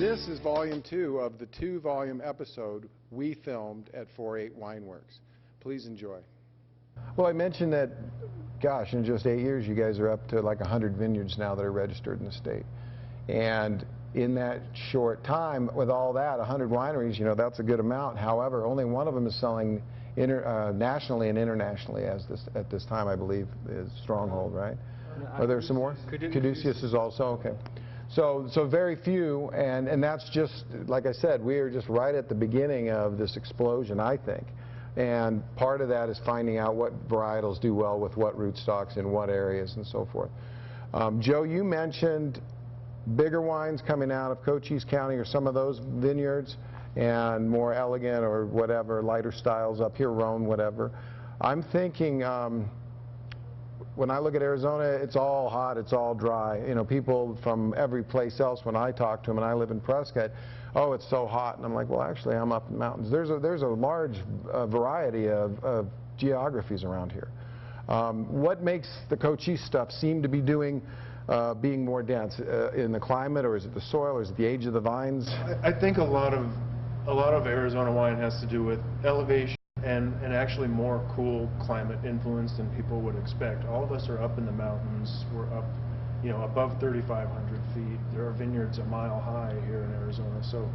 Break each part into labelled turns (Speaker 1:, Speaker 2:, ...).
Speaker 1: This is volume 2 of the 2-volume episode we filmed at 4-8 Wineworks. Please enjoy. Well, I mentioned that, gosh, in just 8 years, you guys are up to like 100 vineyards now that are registered in the state. And in that short time, with all that, 100 wineries, you know, that's a good amount. However, only one of them is selling nationally and internationally at this time, I believe, is Stronghold, right? Are there some more? Caduceus is also, okay. So very few, and that's just, like I said, we are just right at the beginning of this explosion, I think. And part of that is finding out what varietals do well with what rootstocks in what areas and so forth. Joe, you mentioned bigger wines coming out of Cochise County or some of those vineyards, and more elegant or whatever, lighter styles up here, Rhone, whatever. I'm thinking, when I look at Arizona, it's all hot, it's all dry. You know, people from every place else, when I talk to them, and I live in Prescott, oh, it's so hot. And I'm like, well, actually, I'm up in the mountains. There's a large variety of geographies around here. What makes the Cochise stuff seem to be doing, being more dense in the climate, or is it the soil, or is it the age of the vines?
Speaker 2: I think a lot of Arizona wine has to do with elevation and actually more cool climate influence than people would expect. All of us are up in the mountains. We're up, you know, above 3,500 feet. There are vineyards a mile high here in Arizona. So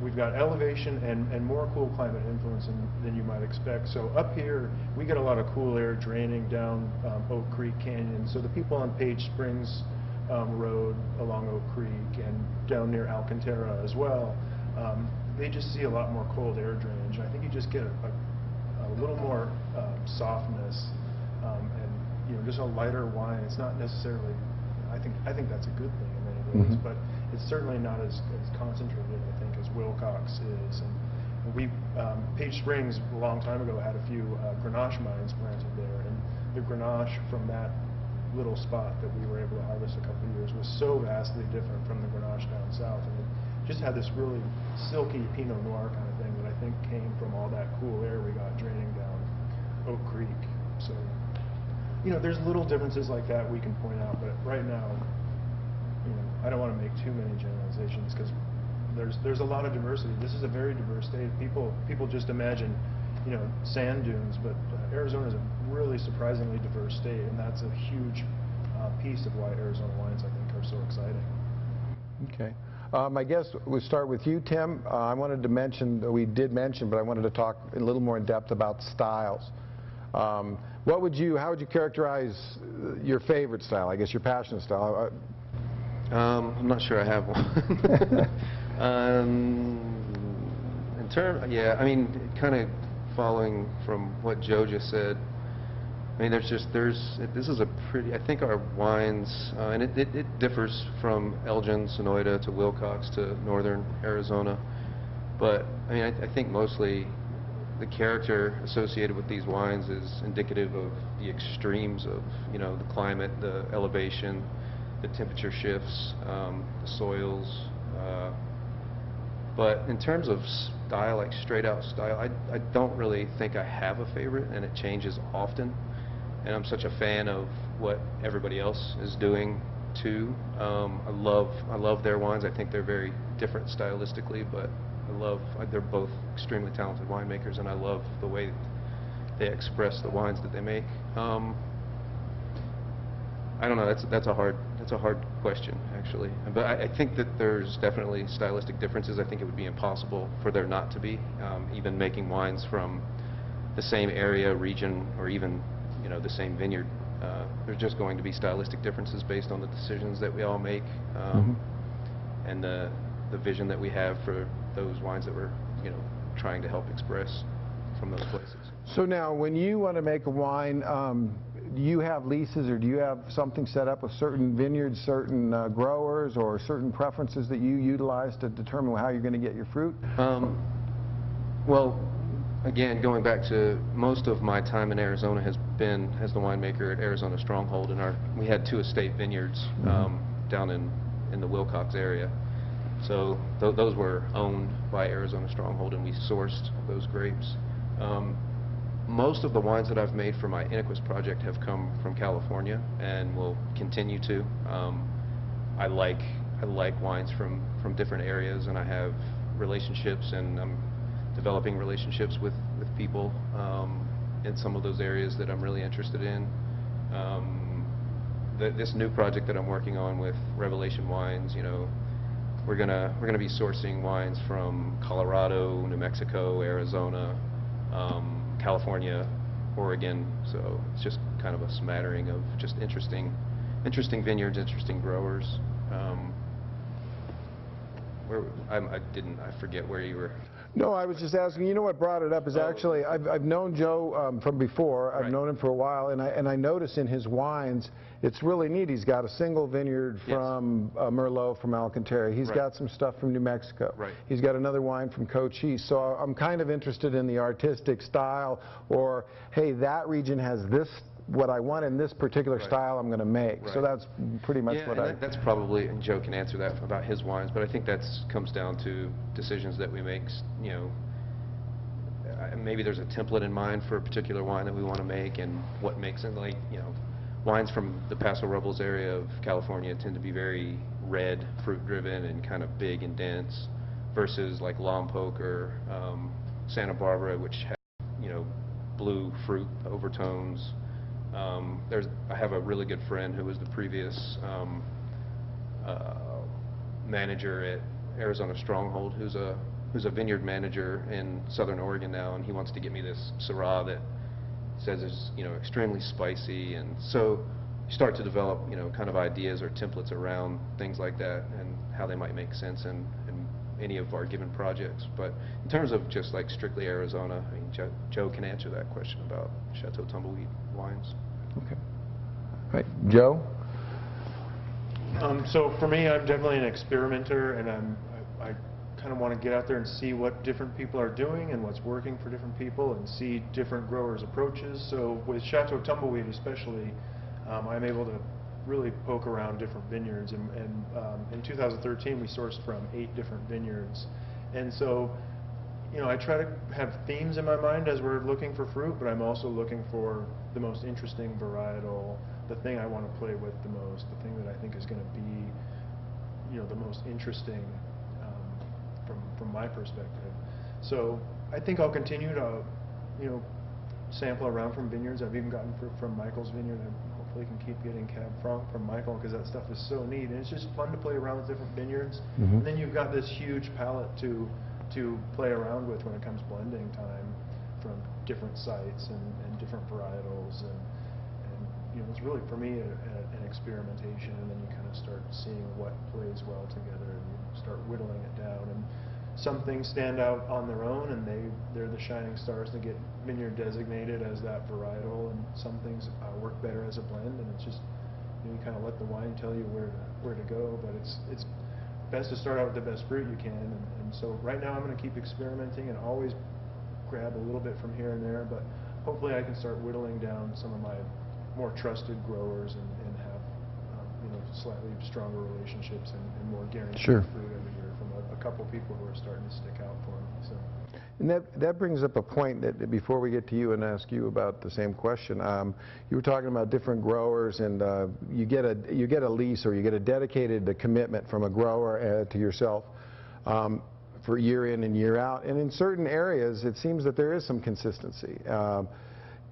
Speaker 2: we've got elevation and more cool climate influence than you might expect. So up here, we get a lot of cool air draining down Oak Creek Canyon. So the people on Page Springs Road along Oak Creek and down near Alcantara as well, they just see a lot more cold air drainage. I think you just get a little more softness and, you know, just a lighter wine. It's not necessarily, I think that's a good thing in many ways, but it's certainly not as concentrated, I think, as Wilcox is. And we, Page Springs a long time ago had a few Grenache vines planted there, and the Grenache from that little spot that we were able to harvest a couple of years was so vastly different from the Grenache down south. And it just had this really silky Pinot Noir kind of thing that I think came from all that cool air we got draining down Oak Creek. So, you know, there's little differences like that we can point out, but right now, you know, I don't want to make too many generalizations because there's a lot of diversity. This is a very diverse state. People just imagine, you know, sand dunes, but Arizona is a really surprisingly diverse state, and that's a huge piece of why Arizona wines, I think, are so exciting.
Speaker 1: Okay. I guess we'll start with you, Tim. I wanted to mention, we did mention, but I wanted to talk a little more in depth about styles. How would you characterize your favorite style, I guess your passion style?
Speaker 3: I'm not sure I have one. Yeah, I mean, kind of following from what Joe just said, I mean, this is a pretty, I think our wines, and it differs from Elgin, Sonoyta to Wilcox to northern Arizona, but I mean, I think mostly the character associated with these wines is indicative of the extremes of, you know, the climate, the elevation, the temperature shifts, the soils, but in terms of style, like straight out style, I don't really think I have a favorite, and it changes often. And I'm such a fan of what everybody else is doing too. I love their wines. I think they're very different stylistically, but they're both extremely talented winemakers, and I love the way they express the wines that they make. I don't know. That's a hard question, actually. But I think that there's definitely stylistic differences. I think it would be impossible for there not to be. Even making wines from the same area, region, or even, you know, the same vineyard, there's just going to be stylistic differences based on the decisions that we all make, and the vision that we have for those wines that we're, you know, trying to help express from those places.
Speaker 1: So now, when you want to make a wine, do you have leases, or do you have something set up with certain vineyards, certain growers, or certain preferences that you utilize to determine how you're going to get your fruit?
Speaker 3: Well, again, going back to most of my time in Arizona has been as the winemaker at Arizona Stronghold, and we had 2 estate vineyards down in the Wilcox area. So those were owned by Arizona Stronghold, and we sourced those grapes. Most of the wines that I've made for my Inniquist project have come from California and will continue to. I like I like wines from different areas, and I have relationships, and I'm developing relationships with people in some of those areas that I'm really interested in. This new project that I'm working on with Revelation Wines, you know, we're gonna be sourcing wines from Colorado, New Mexico, Arizona, California, Oregon. So it's just kind of a smattering of just interesting vineyards, interesting growers. I forget where you were.
Speaker 1: No, I was just asking, you know what brought it up is actually, I've known Joe from before. I've known him for a while, and I notice in his wines, it's really neat. He's got a single vineyard from Merlot from Alcantara. He's got some stuff from New Mexico. He's got another wine from Cochise. So I'm kind of interested in the artistic style, or, hey, that region has this, what I want in this particular style I'm going to make. So that's pretty much what
Speaker 3: that's probably, and Joe can answer that about his wines, but I think that comes down to decisions that we make. You know, maybe there's a template in mind for a particular wine that we want to make, and what makes it, like, you know, wines from the Paso Robles area of California tend to be very red, fruit-driven, and kind of big and dense, versus like Lompoc or Santa Barbara, which have, you know, blue fruit overtones. I have a really good friend who was the previous manager at Arizona Stronghold, who's a vineyard manager in Southern Oregon now, and he wants to get me this Syrah that says is, you know, extremely spicy. And so you start to develop, you know, kind of ideas or templates around things like that and how they might make sense in any of our given projects. But in terms of just like strictly Arizona, I mean, Joe can answer that question about Chateau Tumbleweed wines.
Speaker 1: Okay. All right, Joe?
Speaker 2: So for me, I'm definitely an experimenter, and I kind of want to get out there and see what different people are doing and what's working for different people, and see different growers' approaches. So with Chateau Tumbleweed especially, I'm able to really poke around different vineyards, and in 2013 we sourced from 8 different vineyards. And so, you know, I try to have themes in my mind as we're looking for fruit, but I'm also looking for the most interesting varietal, the thing I want to play with the most, the thing that I think is going to be, you know, the most interesting from my perspective. So I think I'll continue to, you know, sample around from vineyards. I've even gotten fruit from Michael's vineyard. I hopefully can keep getting Cab Franc from Michael, because that stuff is so neat, and it's just fun to play around with different vineyards. And then you've got this huge palette to play around with when it comes blending time from different sites and different varietals, and you know, it's really for me an experimentation, and then you kind of start seeing what plays well together, and you start whittling it down. And some things stand out on their own, and they're the shining stars that get vineyard designated as that varietal, and some things work better as a blend, and it's just, you know, you kind of let the wine tell you where to go. But it's best to start out with the best fruit you can, and so right now I'm going to keep experimenting and always grab a little bit from here and there, but hopefully I can start whittling down some of my more trusted growers and have you know, slightly stronger relationships and more guaranteed fruit every year from a couple people who are starting to stick out for me. So.
Speaker 1: And that brings up a point that before we get to you and ask you about the same question, you were talking about different growers, and you get a lease, or you get a dedicated commitment from a grower to yourself for year in and year out. And in certain areas, it seems that there is some consistency.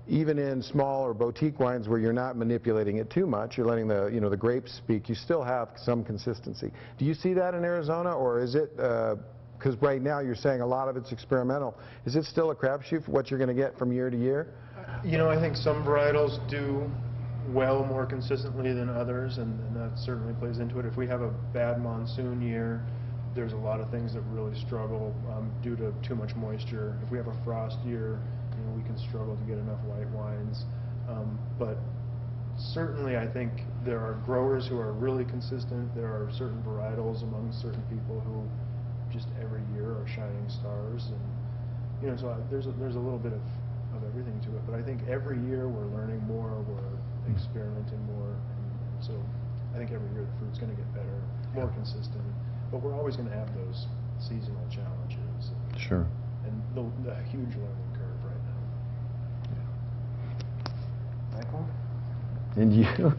Speaker 1: Even in small or boutique wines where you're not manipulating it too much, you're letting the, you know, the grapes speak, you still have some consistency. Do you see that in Arizona, or is it, because right now you're saying a lot of it's experimental, is it still a crapshoot for what you're going to get from year to year?
Speaker 2: You know, I think some varietals do well more consistently than others, and that certainly plays into it. If we have a bad monsoon year, there's a lot of things that really struggle due to too much moisture. If we have a frost year, you know, we can struggle to get enough white wines. But certainly I think there are growers who are really consistent. There are certain varietals among certain people who just every year are shining stars, and you know, so there's a little bit of everything to it. But I think every year we're learning more, we're experimenting more, and so I think every year the fruit's going to get better, more consistent. But we're always going to have those seasonal challenges.
Speaker 1: Sure.
Speaker 2: And the huge learning curve right now.
Speaker 1: Michael? And you?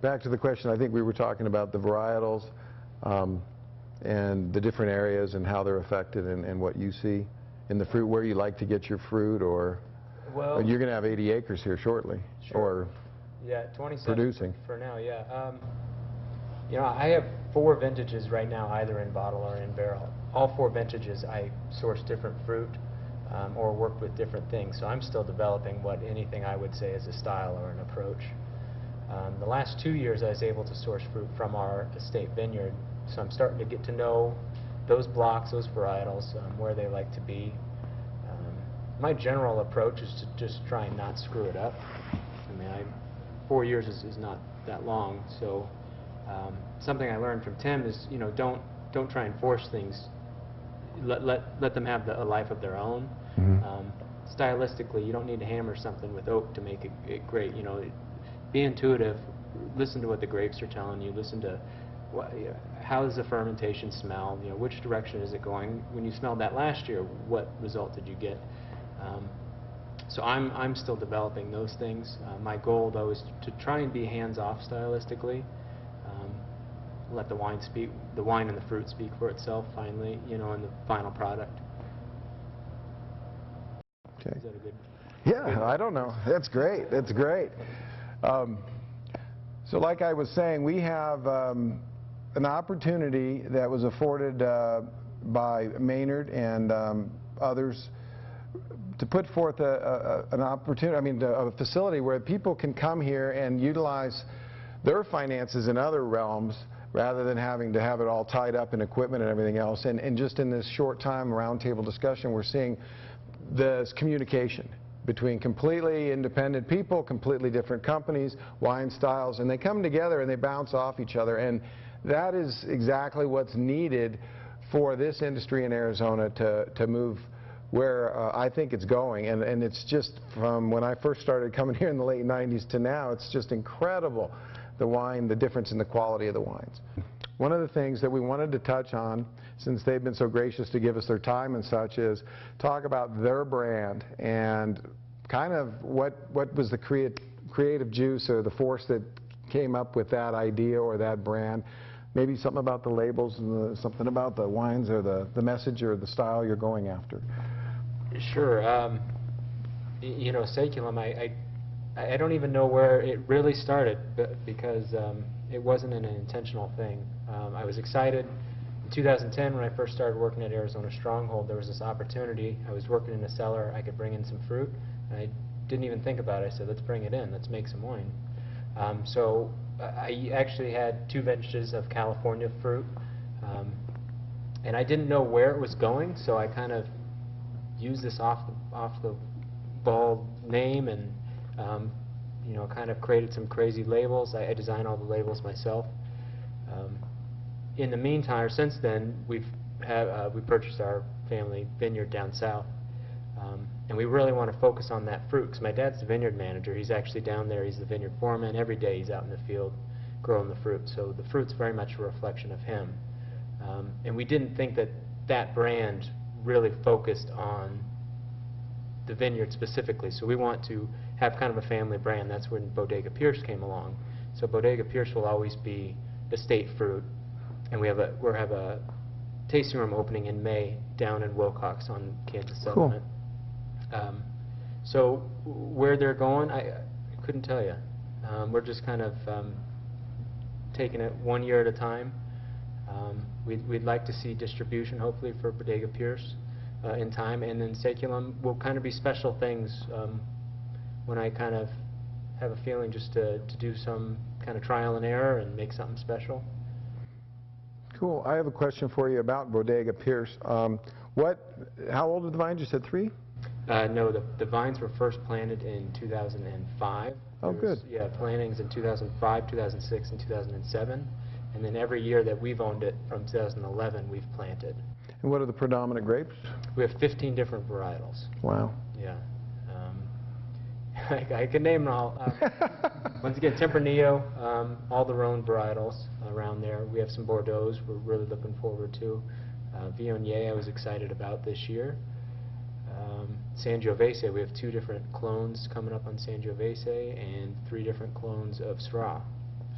Speaker 1: back to the question, I think we were talking about the varietals and the different areas and how they're affected and what you see in the fruit, where you like to get your fruit, or
Speaker 4: Well,
Speaker 1: you're going to have 80 acres here shortly,
Speaker 4: Sure.
Speaker 1: or
Speaker 4: yeah, 27
Speaker 1: producing.
Speaker 4: for now, yeah. You know, I have 4 vintages right now, either in bottle or in barrel. All 4 vintages I source different fruit or worked with different things, so I'm still developing what anything I would say is a style or an approach. The last 2 years I was able to source fruit from our estate vineyard, so I'm starting to get to know those blocks, those varietals, where they like to be. My general approach is to just try and not screw it up. I mean, 4 years is not that long, so something I learned from Tim is, you know, don't try and force things. Let them have a life of their own. Stylistically, you don't need to hammer something with oak to make it great. You know, be intuitive. Listen to what the grapes are telling you. Listen to how does the fermentation smell. You know, which direction is it going? When you smelled that last year, what result did you get? So I'm still developing those things. My goal, though, is to try and be hands-off stylistically. Let the wine speak, the wine and the fruit speak for itself. Finally, you know, in the final product.
Speaker 1: Okay.
Speaker 4: Is that a good?
Speaker 1: Yeah, I don't know. That's great. That's great. So like I was saying, we have an opportunity that was afforded by Maynard and others to put forth an opportunity, I mean, a facility where people can come here and utilize their finances in other realms rather than having to have it all tied up in equipment and everything else. And just in this short time roundtable discussion, we're seeing this communication between completely independent people, completely different companies, wine styles, and they come together and they bounce off each other. And that is exactly what's needed for this industry in Arizona to move where I think it's going. And it's just, from when I first started coming here in the late 90s to now, it's just incredible, the wine, the difference in the quality of the wines. One of the things that we wanted to touch on, since they've been so gracious to give us their time and such, is talk about their brand and kind of what was the creative juice or the force that came up with that idea or that brand. Maybe something about the labels and something about the wines or the message or the style you're going after.
Speaker 4: Sure. You know, Saculum, I don't even know where it really started, because it wasn't an intentional thing. I was excited. In 2010, when I first started working at Arizona Stronghold, there was this opportunity. I was working in a cellar. I could bring in some fruit. And I didn't even think about it. I said, let's bring it in. Let's make some wine. So I actually had 2 vintages of California fruit. And I didn't know where it was going, so I kind of used this off the ball name and you know, kind of created some crazy labels. I designed all the labels myself. In the meantime, or since then, we purchased our family vineyard down south, and we really want to focus on that fruit, because my dad's the vineyard manager. He's actually down there. He's the vineyard foreman. Every day he's out in the field growing the fruit. So the fruit's very much a reflection of him. And we didn't think that that brand really focused on the vineyard specifically. So we want to have kind of a family brand. That's when Bodega Pierce came along. So Bodega Pierce will always be estate fruit, and we have a tasting room opening in May down in Wilcox on Kansas Settlement. So where they're going, I couldn't tell you. We're just kind of taking it 1 year at a time. We'd like to see distribution, hopefully, for Bodega Pierce in time, and then Saculum will kind of be special things when I kind of have a feeling just to do some kind of trial and error and make something special.
Speaker 1: Cool. I have a question for you about Bodega Pierce. How old are the vines? You said 3?
Speaker 4: No, the vines were first planted in 2005.
Speaker 1: Oh, good.
Speaker 4: Yeah, plantings in 2005, 2006, and 2007. And then every year that we've owned it from 2011, we've planted.
Speaker 1: And what are the predominant grapes?
Speaker 4: We have 15 different varietals.
Speaker 1: Wow.
Speaker 4: Yeah. I can name them all. Once again, Tempranillo, all the Rhone varietals around there. We have some Bordeaux we're really looking forward to. Viognier I was excited about this year. Sangiovese, we have 2 different clones coming up on Sangiovese and 3 different clones of Syrah.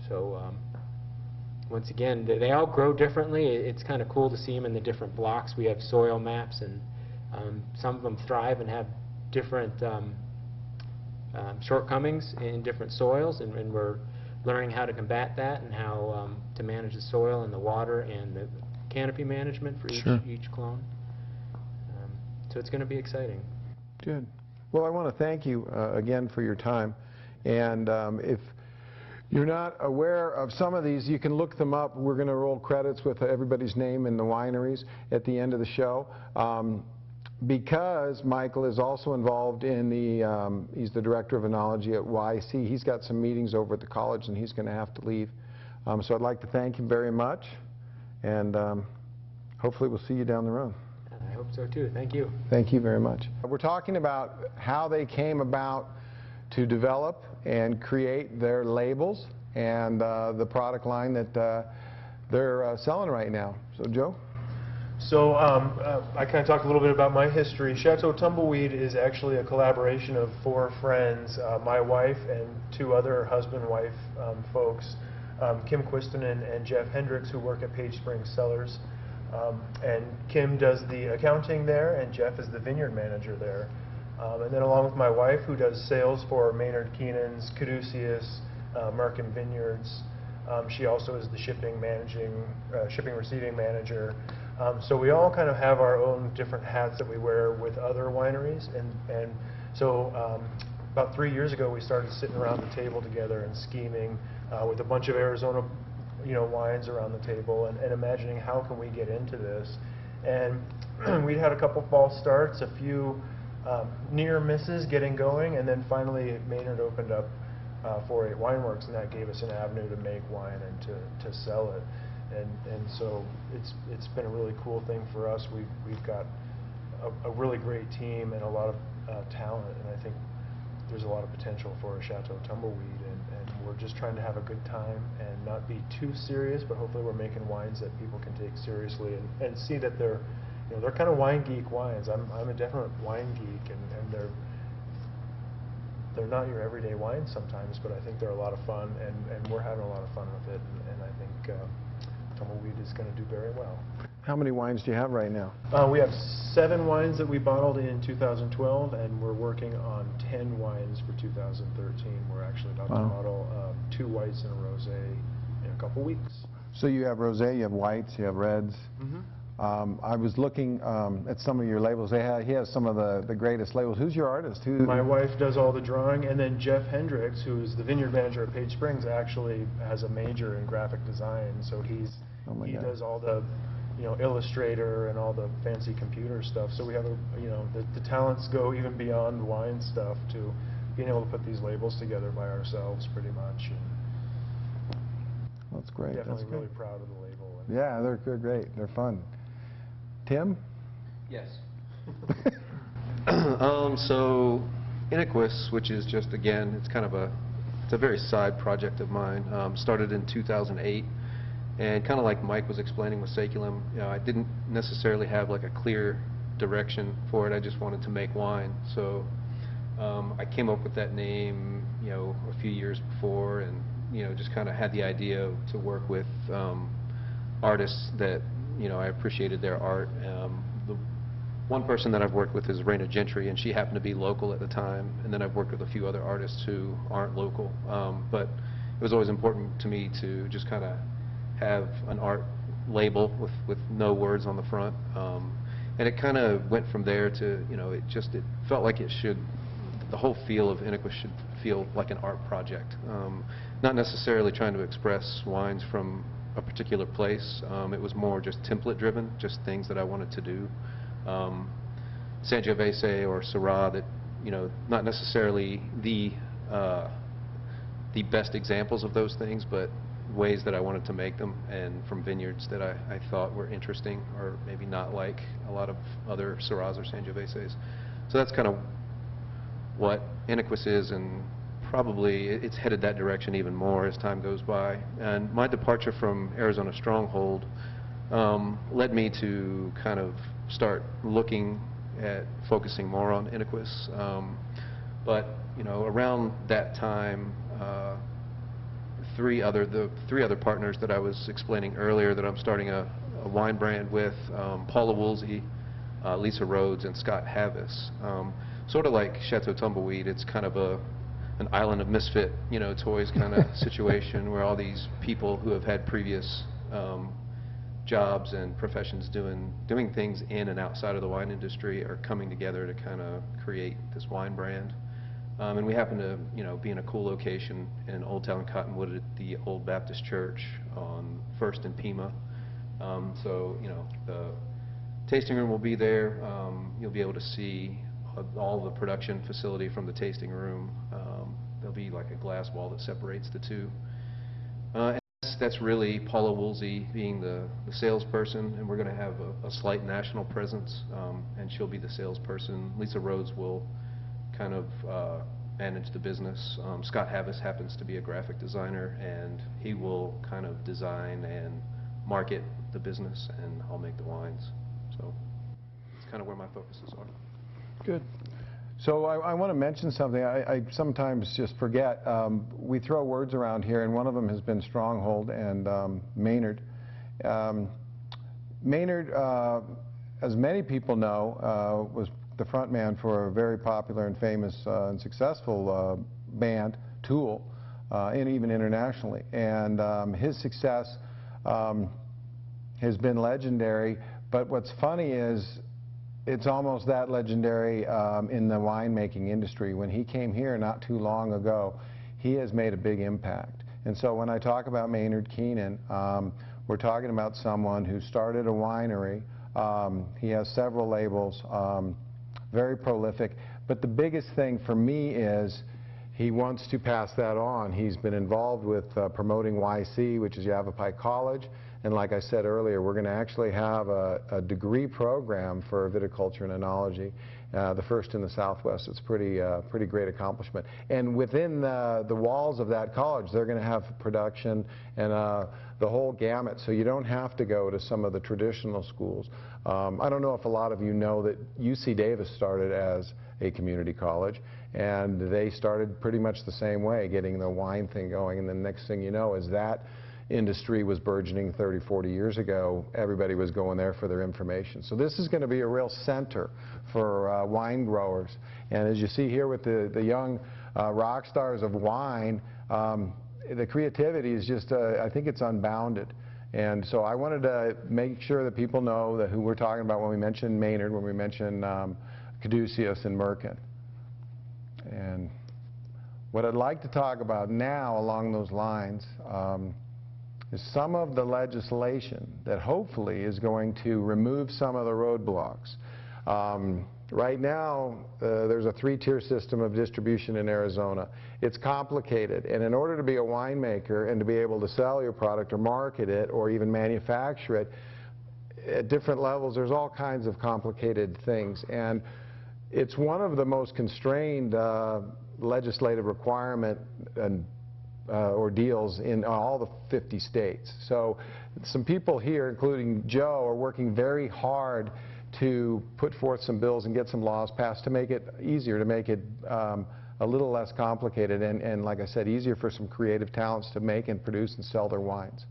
Speaker 4: So once again, they all grow differently. It's kind of cool to see them in the different blocks. We have soil maps, and some of them thrive and have different shortcomings in different soils, and we're learning how to combat that and how to manage the soil and the water and the canopy management for each clone. So it's going to be exciting.
Speaker 1: Good. Well, I want to thank you again for your time. And if you're not aware of some of these, you can look them up. We're going to roll credits with everybody's name in the wineries at the end of the show. Because Michael is also involved in he's the director of enology at YC. He's got some meetings over at the college, and he's going to have to leave. So I'd like to thank him very much, and hopefully we'll see you down the road.
Speaker 4: I hope so too. Thank you.
Speaker 1: Thank you very much. We're talking about how they came about to develop and create their labels and the product line that they're selling right now. So, Joe?
Speaker 2: So I kind of talked a little bit about my history. Chateau Tumbleweed is actually a collaboration of 4 friends, my wife and 2 other husband-wife folks, Kim Quistinen and Jeff Hendricks, who work at Page Springs Cellars. And Kim does the accounting there, and Jeff is the vineyard manager there. And then along with my wife, who does sales for Maynard Keenan's, Caduceus, American Vineyards. She also is the shipping receiving manager. So we all kind of have our own different hats that we wear with other wineries, and so about 3 years ago we started sitting around the table together and scheming with a bunch of Arizona wines around the table and imagining how can we get into this. And we'd had a couple false starts, a few near misses getting going, and then finally Maynard opened up 4-8 Wineworks, and that gave us an avenue to make wine and to sell it. And so it's been a really cool thing for us. We've got a really great team and a lot of talent, and I think there's a lot of potential for a Chateau Tumbleweed, and we're just trying to have a good time and not be too serious, but hopefully we're making wines that people can take seriously and see that they're kind of wine geek wines. I'm a definite wine geek, and they're not your everyday wines sometimes, but I think they're a lot of fun, and we're having a lot of fun with it, and I think Tumbleweed is going to do very well.
Speaker 1: How many wines do you have right now?
Speaker 2: We have 7 wines that we bottled in 2012, and we're working on 10 wines for 2013. We're actually about to bottle 2 whites and a rosé in a couple weeks.
Speaker 1: So you have rosé, you have whites, you have reds. I was looking at some of your labels. He has some of the greatest labels. Who's your artist?
Speaker 2: My wife does all the drawing, and then Jeff Hendricks, who's the vineyard manager at Page Springs, actually has a major in graphic design. So he does all the Illustrator and all the fancy computer stuff. So we have the talents go even beyond the wine stuff to being able to put these labels together by ourselves, pretty much. And
Speaker 1: that's great.
Speaker 2: Definitely
Speaker 1: that's
Speaker 2: really
Speaker 1: great.
Speaker 2: proud of the label.
Speaker 1: Yeah, they're great. They're fun. Tim?
Speaker 3: Yes. So Iniquus, which is just, again, it's a very side project of mine. Started in 2008, and kind of like Mike was explaining with Saculum, I didn't necessarily have like a clear direction for it. I just wanted to make wine. So I came up with that name, a few years before, and just kind of had the idea to work with artists that I appreciated their art. The one person that I've worked with is Raina Gentry, and she happened to be local at the time. And then I've worked with a few other artists who aren't local. But it was always important to me to just kind of have an art label with no words on the front. And it kind of went from there to, it felt like the whole feel of Iniquus should feel like an art project. Not necessarily trying to express wines from a particular place. It was more just template driven, just things that I wanted to do. Sangiovese or Syrah that, not necessarily the best examples of those things, but ways that I wanted to make them, and from vineyards that I thought were interesting, or maybe not like a lot of other Syrahs or Sangioveses. So that's kind of what Iniquus is, and probably it's headed that direction even more as time goes by. And my departure from Arizona Stronghold led me to kind of start looking at focusing more on Iniquus. But around that time, the three other partners that I was explaining earlier that I'm starting a wine brand with, Paula Woolsey, Lisa Rhodes, and Scott Havis. Sort of like Chateau Tumbleweed, it's kind of an island of misfit, toys kind of situation where all these people who have had previous jobs and professions doing things in and outside of the wine industry are coming together to kind of create this wine brand. And we happen to, be in a cool location in Old Town Cottonwood at the Old Baptist Church on First and Pima. So, the tasting room will be there. You'll be able to see all the production facility from the tasting room. There'll be like a glass wall that separates the two. And that's really Paula Woolsey being the salesperson, and we're going to have a slight national presence, and she'll be the salesperson. Lisa Rhodes will kind of manage the business. Scott Havis happens to be a graphic designer, and he will kind of design and market the business, and I'll make the wines. So it's kind of where my focuses are.
Speaker 1: Good. So I want to mention something I sometimes just forget. We throw words around here, and one of them has been Stronghold and Maynard. Maynard, as many people know, was the front man for a very popular and famous and successful band, Tool, and even internationally. And his success has been legendary, but what's funny is it's almost that legendary in the winemaking industry. When he came here not too long ago, he has made a big impact. And so when I talk about Maynard Keenan, we're talking about someone who started a winery. He has several labels, very prolific. But the biggest thing for me is he wants to pass that on. He's been involved with promoting YC, which is Yavapai College. And like I said earlier, we're going to actually have a degree program for viticulture and enology, the first in the Southwest. It's pretty great accomplishment. And within the walls of that college, they're going to have production and the whole gamut. So you don't have to go to some of the traditional schools. I don't know if a lot of you know that UC Davis started as a community college, and they started pretty much the same way, getting the wine thing going. And the next thing you know is that industry was burgeoning 30, 40 years ago. Everybody was going there for their information. So this is going to be a real center for wine growers. And as you see here with the young rock stars of wine, the creativity is just, I think it's unbounded. And so I wanted to make sure that people know that who we're talking about when we mention Maynard, when we mention Caduceus and Merkin. And what I'd like to talk about now along those lines is some of the legislation that hopefully is going to remove some of the roadblocks. Right now, there's a three-tier system of distribution in Arizona. It's complicated, and in order to be a winemaker and to be able to sell your product or market it or even manufacture it, at different levels, there's all kinds of complicated things. And it's one of the most constrained legislative requirement and ordeals in all the 50 states. So some people here, including Joe, are working very hard to put forth some bills and get some laws passed to make it easier, to make it a little less complicated and like I said, easier for some creative talents to make and produce and sell their wines.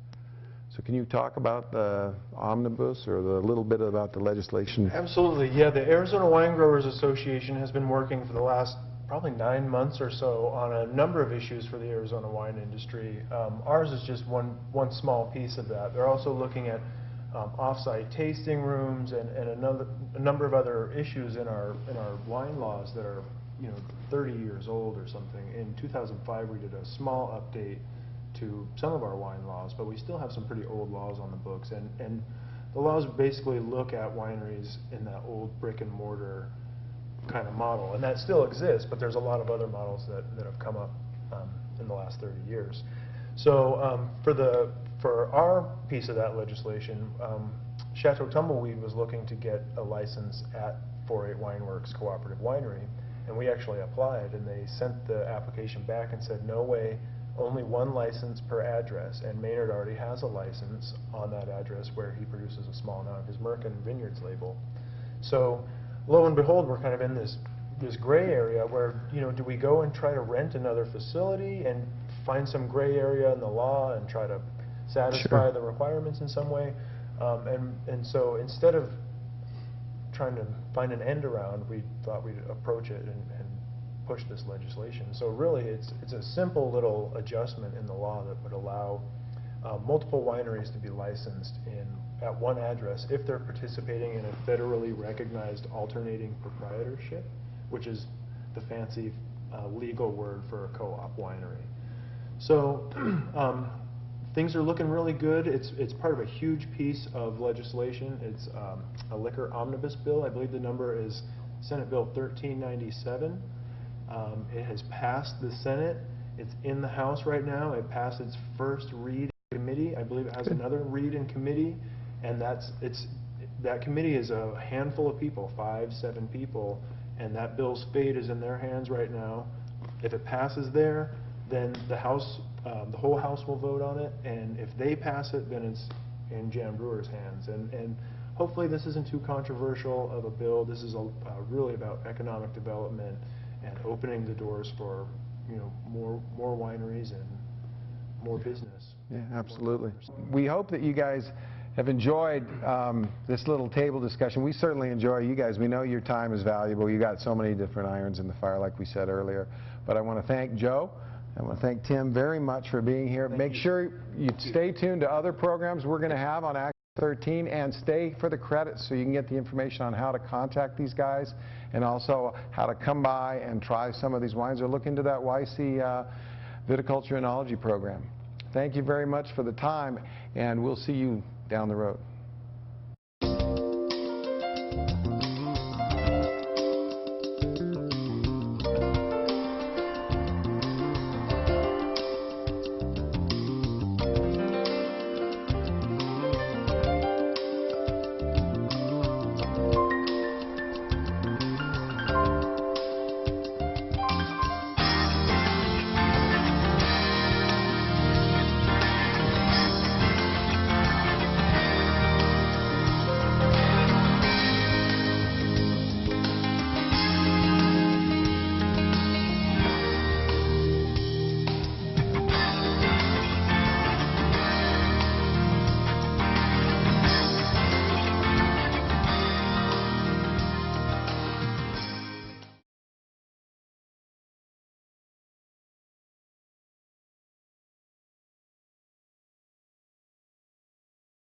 Speaker 1: So can you talk about the omnibus or the little bit about the legislation?
Speaker 2: Absolutely, yeah. The Arizona Wine Growers Association has been working for the last probably 9 months or so on a number of issues for the Arizona wine industry. Ours is just one small piece of that. They're also looking at off-site tasting rooms and a number of other issues in our wine laws that are 30 years old or something. In 2005 we did a small update to some of our wine laws, but we still have some pretty old laws on the books, and the laws basically look at wineries in that old brick and mortar kind of model, and that still exists, but there's a lot of other models that have come up in the last 30 years. So for our piece of that legislation, Chateau Tumbleweed was looking to get a license at 4-8 Wineworks Cooperative Winery, and we actually applied, and they sent the application back and said, no way, only one license per address, and Maynard already has a license on that address where he produces a small amount of his Merkin Vineyards label. So lo and behold, we're kind of in this gray area where, do we go and try to rent another facility and find some gray area in the law and try to satisfy the requirements in some way. And so instead of trying to find an end around, we thought we'd approach it and push this legislation. So really, it's a simple little adjustment in the law that would allow multiple wineries to be licensed at one address if they're participating in a federally recognized alternating proprietorship, which is the fancy legal word for a co-op winery. So things are looking really good. It's part of a huge piece of legislation. It's a liquor omnibus bill. I believe the number is Senate Bill 1397. It has passed the Senate. It's in the House right now. It passed its first read in committee. I believe it has another read in committee, and that committee is a handful of people, 5-7 people, and that bill's fate is in their hands right now. If it passes there, then the House, the whole House will vote on it, and if they pass it, then it's in Jan Brewer's hands. And hopefully this isn't too controversial of a bill. This is really about economic development and opening the doors for, you know, more wineries and more business.
Speaker 1: Yeah, absolutely. We hope that you guys have enjoyed this little table discussion. We certainly enjoy you guys. We know your time is valuable. You got so many different irons in the fire, like we said earlier. But I want to thank Joe. I want to thank Tim very much for being here. Make sure you stay tuned to other programs we're going to have on Act 13, and stay for the credits so you can get the information on how to contact these guys and also how to come by and try some of these wines or look into that YC Viticulture Enology program. Thank you very much for the time, and we'll see you down the road.